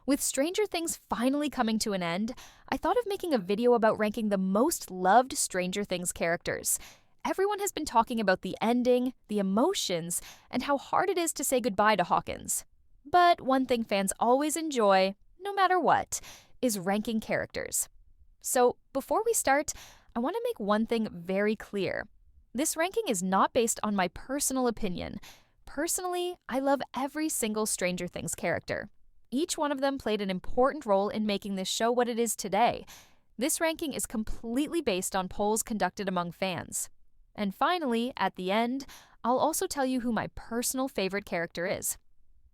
With Stranger Things finally coming to an end, I thought of making a video about ranking the most loved Stranger Things characters. Everyone has been talking about the ending, the emotions, and how hard it is to say goodbye to Hawkins. But one thing fans always enjoy, no matter what, is ranking characters. So before we start, I want to make one thing very clear. This ranking is not based on my personal opinion. Personally, I love every single Stranger Things character. Each one of them played an important role in making this show what it is today. This ranking is completely based on polls conducted among fans. And finally, at the end, I'll also tell you who my personal favorite character is.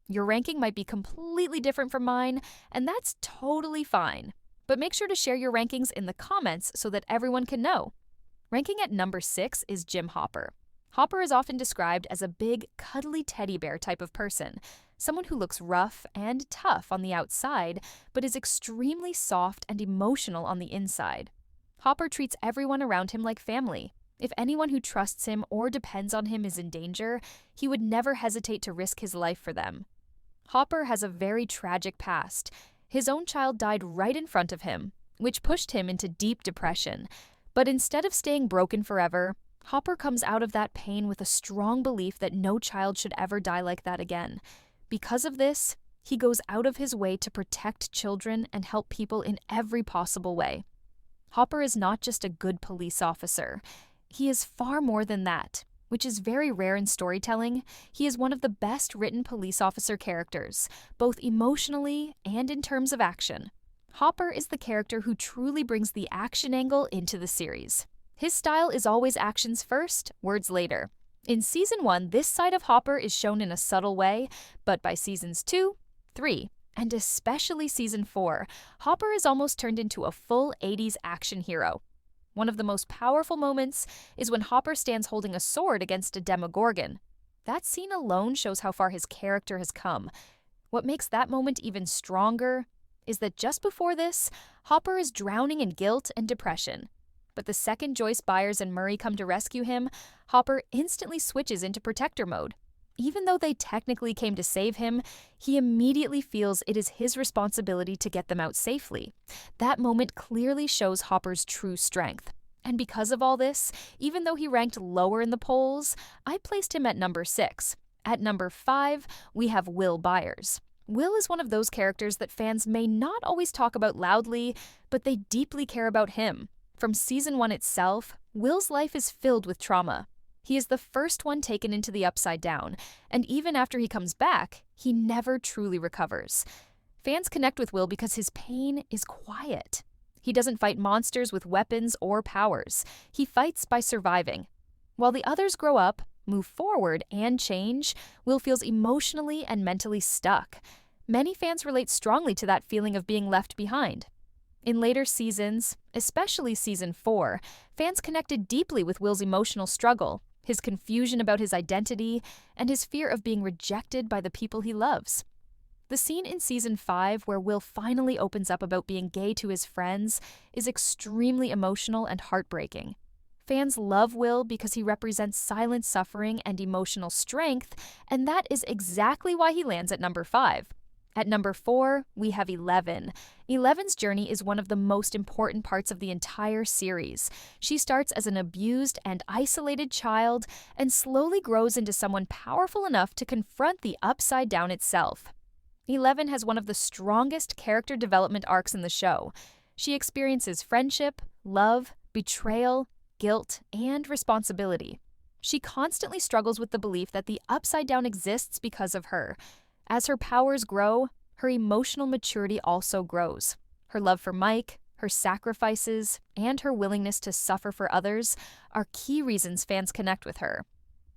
Your ranking might be completely different from mine, and that's totally fine. But make sure to share your rankings in the comments so that everyone can know. Ranking at number 6 is Jim Hopper. Hopper is often described as a big, cuddly teddy bear type of person, someone who looks rough and tough on the outside, but is extremely soft and emotional on the inside. Hopper treats everyone around him like family. If anyone who trusts him or depends on him is in danger, he would never hesitate to risk his life for them. Hopper has a very tragic past. His own child died right in front of him, which pushed him into deep depression. But instead of staying broken forever, Hopper comes out of that pain with a strong belief that no child should ever die like that again. Because of this, he goes out of his way to protect children and help people in every possible way. Hopper is not just a good police officer. He is far more than that, which is very rare in storytelling. He is one of the best written police officer characters, both emotionally and in terms of action. Hopper is the character who truly brings the action angle into the series. His style is always actions first, words later. In Season 1, this side of Hopper is shown in a subtle way, but by Seasons 2, 3, and especially Season 4, Hopper is almost turned into a full 80s action hero. One of the most powerful moments is when Hopper stands holding a sword against a Demogorgon. That scene alone shows how far his character has come. What makes that moment even stronger is that just before this, Hopper is drowning in guilt and depression. But the second Joyce, Byers, and Murray come to rescue him, Hopper instantly switches into protector mode. Even though they technically came to save him, he immediately feels it is his responsibility to get them out safely. That moment clearly shows Hopper's true strength. And because of all this, even though he ranked lower in the polls, I placed him at number 6. At number 5, we have Will Byers. Will is one of those characters that fans may not always talk about loudly, but they deeply care about him. From Season 1 itself, Will's life is filled with trauma. He is the first one taken into the Upside Down, and even after he comes back, he never truly recovers. Fans connect with Will because his pain is quiet. He doesn't fight monsters with weapons or powers. He fights by surviving. While the others grow up, move forward, and change, Will feels emotionally and mentally stuck. Many fans relate strongly to that feeling of being left behind. In later seasons, especially Season 4, fans connected deeply with Will's emotional struggle, his confusion about his identity, and his fear of being rejected by the people he loves. The scene in Season 5 where Will finally opens up about being gay to his friends is extremely emotional and heartbreaking. Fans love Will because he represents silent suffering and emotional strength, and that is exactly why he lands at number 5. At number 4, we have Eleven. Eleven's journey is one of the most important parts of the entire series. She starts as an abused and isolated child and slowly grows into someone powerful enough to confront the Upside Down itself. Eleven has one of the strongest character development arcs in the show. She experiences friendship, love, betrayal, guilt, and responsibility. She constantly struggles with the belief that the Upside Down exists because of her. As her powers grow, her emotional maturity also grows. Her love for Mike, her sacrifices, and her willingness to suffer for others are key reasons fans connect with her.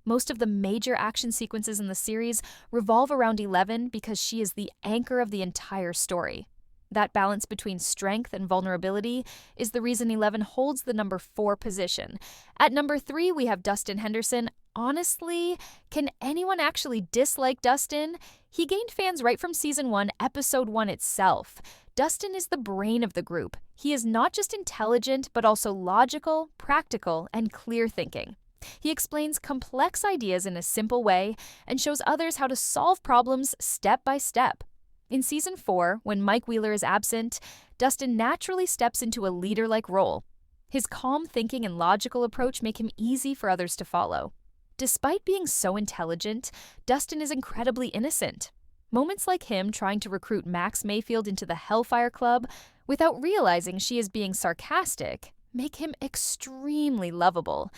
Most of the major action sequences in the series revolve around Eleven because she is the anchor of the entire story. That balance between strength and vulnerability is the reason Eleven holds the number 4 position. At number 3, we have Dustin Henderson. Honestly, can anyone actually dislike Dustin? He gained fans right from Season 1, Episode 1 itself. Dustin is the brain of the group. He is not just intelligent, but also logical, practical, and clear thinking. He explains complex ideas in a simple way and shows others how to solve problems step by step. In Season 4, when Mike Wheeler is absent, Dustin naturally steps into a leader-like role. His calm thinking and logical approach make him easy for others to follow. Despite being so intelligent, Dustin is incredibly innocent. Moments like him trying to recruit Max Mayfield into the Hellfire Club without realizing she is being sarcastic make him extremely lovable.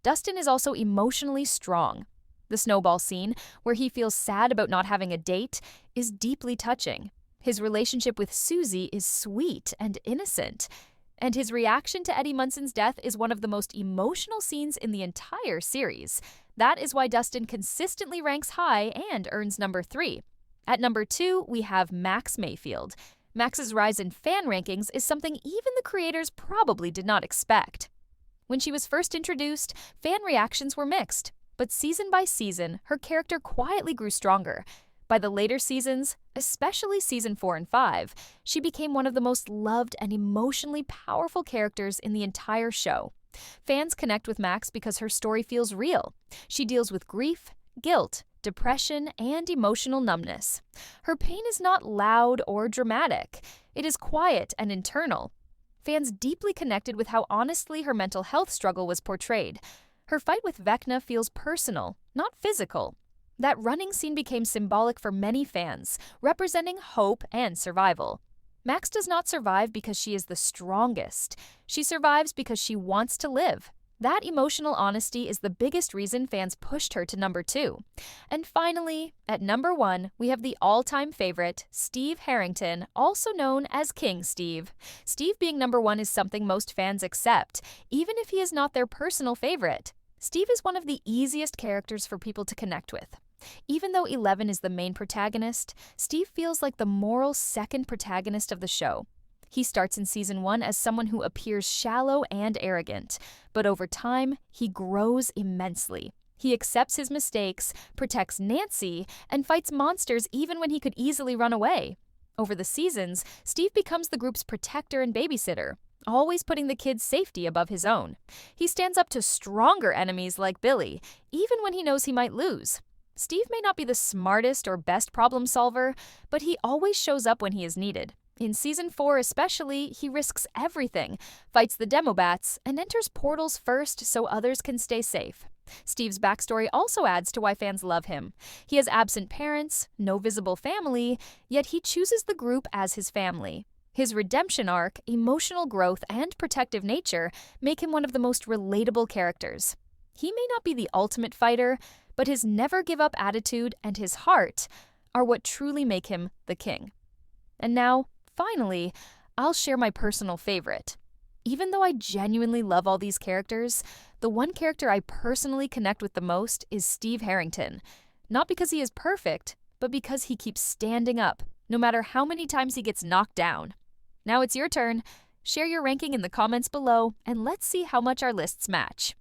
Dustin is also emotionally strong. The snowball scene, where he feels sad about not having a date, is deeply touching. His relationship with Susie is sweet and innocent. And his reaction to Eddie Munson's death is one of the most emotional scenes in the entire series. That is why Dustin consistently ranks high and earns number 3. At number 2, we have Max Mayfield. Max's rise in fan rankings is something even the creators probably did not expect. When she was first introduced, fan reactions were mixed, but season by season, her character quietly grew stronger. By the later seasons, especially season 4 and 5, she became one of the most loved and emotionally powerful characters in the entire show. Fans connect with Max because her story feels real. She deals with grief, guilt, depression, and emotional numbness. Her pain is not loud or dramatic. It is quiet and internal. Fans deeply connected with how honestly her mental health struggle was portrayed. Her fight with Vecna feels personal, not physical. That running scene became symbolic for many fans, representing hope and survival. Max does not survive because she is the strongest. She survives because she wants to live. That emotional honesty is the biggest reason fans pushed her to number 2. And finally, at number 1, we have the all-time favorite, Steve Harrington, also known as King Steve. Steve being number 1 is something most fans accept, even if he is not their personal favorite. Steve is one of the easiest characters for people to connect with. Even though 11 is the main protagonist, Steve feels like the moral second protagonist of the show. He starts in Season 1 as someone who appears shallow and arrogant, but over time, he grows immensely. He accepts his mistakes, protects Nancy, and fights monsters even when he could easily run away. Over the seasons, Steve becomes the group's protector and babysitter, always putting the kids' safety above his own. He stands up to stronger enemies like Billy, even when he knows he might lose. Steve may not be the smartest or best problem solver, but he always shows up when he is needed. In Season 4 especially, he risks everything, fights the Demobats, and enters portals first so others can stay safe. Steve's backstory also adds to why fans love him. He has absent parents, no visible family, yet he chooses the group as his family. His redemption arc, emotional growth, and protective nature make him one of the most relatable characters. He may not be the ultimate fighter, but his never-give-up attitude and his heart are what truly make him the king. And now, finally, I'll share my personal favorite. Even though I genuinely love all these characters, the one character I personally connect with the most is Steve Harrington. Not because he is perfect, but because he keeps standing up, no matter how many times he gets knocked down. Now it's your turn. Share your ranking in the comments below, and let's see how much our lists match.